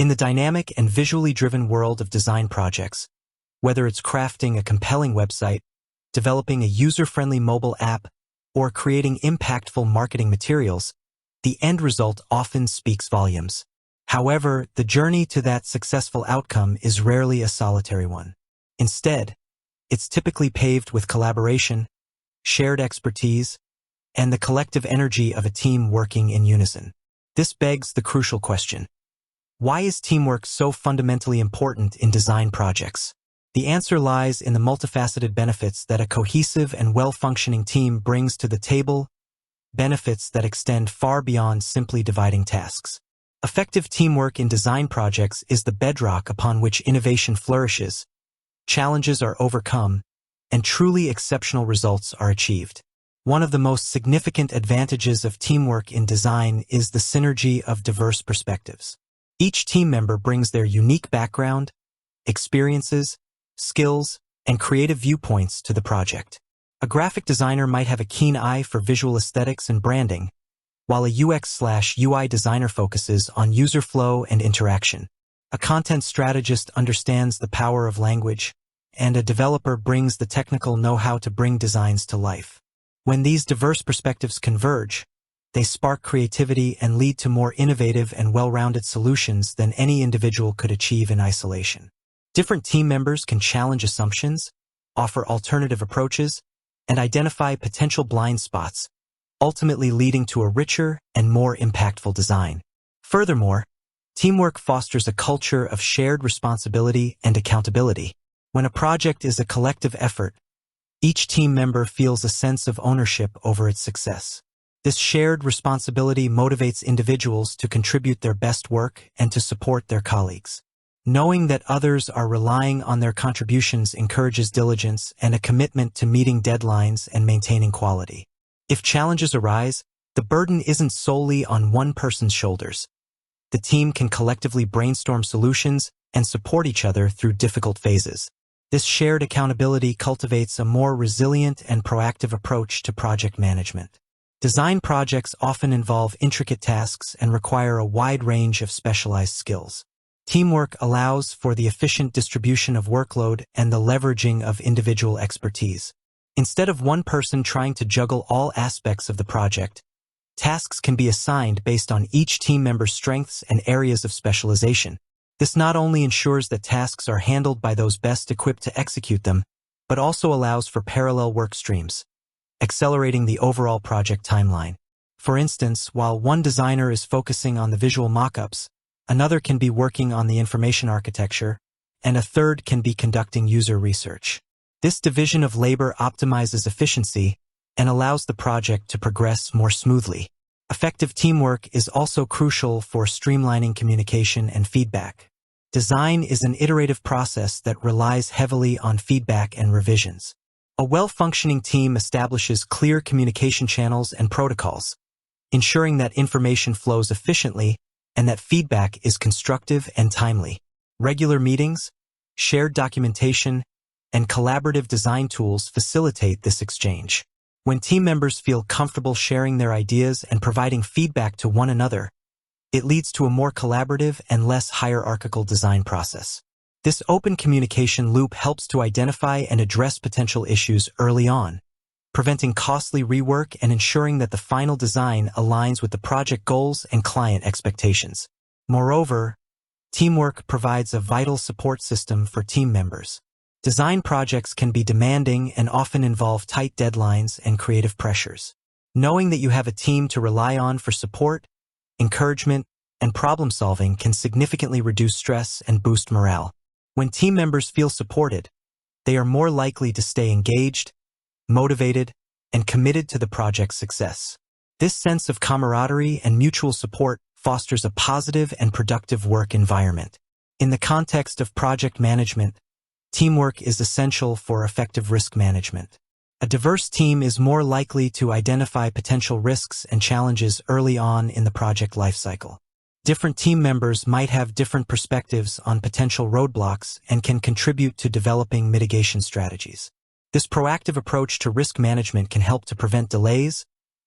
In the dynamic and visually driven world of design projects, whether it's crafting a compelling website, developing a user-friendly mobile app, or creating impactful marketing materials, the end result often speaks volumes. However, the journey to that successful outcome is rarely a solitary one. Instead, it's typically paved with collaboration, shared expertise, and the collective energy of a team working in unison. This begs the crucial question: why is teamwork so fundamentally important in design projects? The answer lies in the multifaceted benefits that a cohesive and well-functioning team brings to the table, benefits that extend far beyond simply dividing tasks. Effective teamwork in design projects is the bedrock upon which innovation flourishes, challenges are overcome, and truly exceptional results are achieved. One of the most significant advantages of teamwork in design is the synergy of diverse perspectives. Each team member brings their unique background, experiences, skills, and creative viewpoints to the project. A graphic designer might have a keen eye for visual aesthetics and branding, while a UX/UI designer focuses on user flow and interaction. A content strategist understands the power of language, and a developer brings the technical know-how to bring designs to life. When these diverse perspectives converge, they spark creativity and lead to more innovative and well-rounded solutions than any individual could achieve in isolation. Different team members can challenge assumptions, offer alternative approaches, and identify potential blind spots, ultimately leading to a richer and more impactful design. Furthermore, teamwork fosters a culture of shared responsibility and accountability. When a project is a collective effort, each team member feels a sense of ownership over its success. This shared responsibility motivates individuals to contribute their best work and to support their colleagues. Knowing that others are relying on their contributions encourages diligence and a commitment to meeting deadlines and maintaining quality. If challenges arise, the burden isn't solely on one person's shoulders. The team can collectively brainstorm solutions and support each other through difficult phases. This shared accountability cultivates a more resilient and proactive approach to project management. Design projects often involve intricate tasks and require a wide range of specialized skills. Teamwork allows for the efficient distribution of workload and the leveraging of individual expertise. Instead of one person trying to juggle all aspects of the project, tasks can be assigned based on each team member's strengths and areas of specialization. This not only ensures that tasks are handled by those best equipped to execute them, but also allows for parallel work streams, accelerating the overall project timeline. For instance, while one designer is focusing on the visual mock-ups, another can be working on the information architecture, and a third can be conducting user research. This division of labor optimizes efficiency and allows the project to progress more smoothly. Effective teamwork is also crucial for streamlining communication and feedback. Design is an iterative process that relies heavily on feedback and revisions. A well-functioning team establishes clear communication channels and protocols, ensuring that information flows efficiently and that feedback is constructive and timely. Regular meetings, shared documentation, and collaborative design tools facilitate this exchange. When team members feel comfortable sharing their ideas and providing feedback to one another, it leads to a more collaborative and less hierarchical design process. This open communication loop helps to identify and address potential issues early on, preventing costly rework and ensuring that the final design aligns with the project goals and client expectations. Moreover, teamwork provides a vital support system for team members. Design projects can be demanding and often involve tight deadlines and creative pressures. Knowing that you have a team to rely on for support, encouragement, and problem-solving can significantly reduce stress and boost morale. When team members feel supported, they are more likely to stay engaged, motivated, and committed to the project's success. This sense of camaraderie and mutual support fosters a positive and productive work environment. In the context of project management, teamwork is essential for effective risk management. A diverse team is more likely to identify potential risks and challenges early on in the project lifecycle. Different team members might have different perspectives on potential roadblocks and can contribute to developing mitigation strategies. This proactive approach to risk management can help to prevent delays,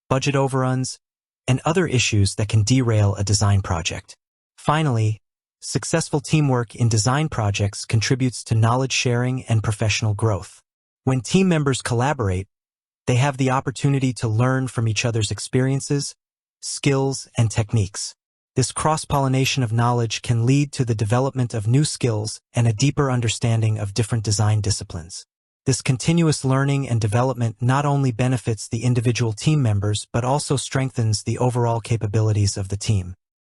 budget overruns, and other issues that can derail a design project. Finally, Successful teamwork in design projects contributes to knowledge sharing and professional growth. When team members collaborate, they have the opportunity to learn from each other's experiences, skills, and techniques. This cross-pollination of knowledge can lead to the development of new skills and a deeper understanding of different design disciplines. This continuous learning and development not only benefits the individual team members but also strengthens the overall capabilities of the team.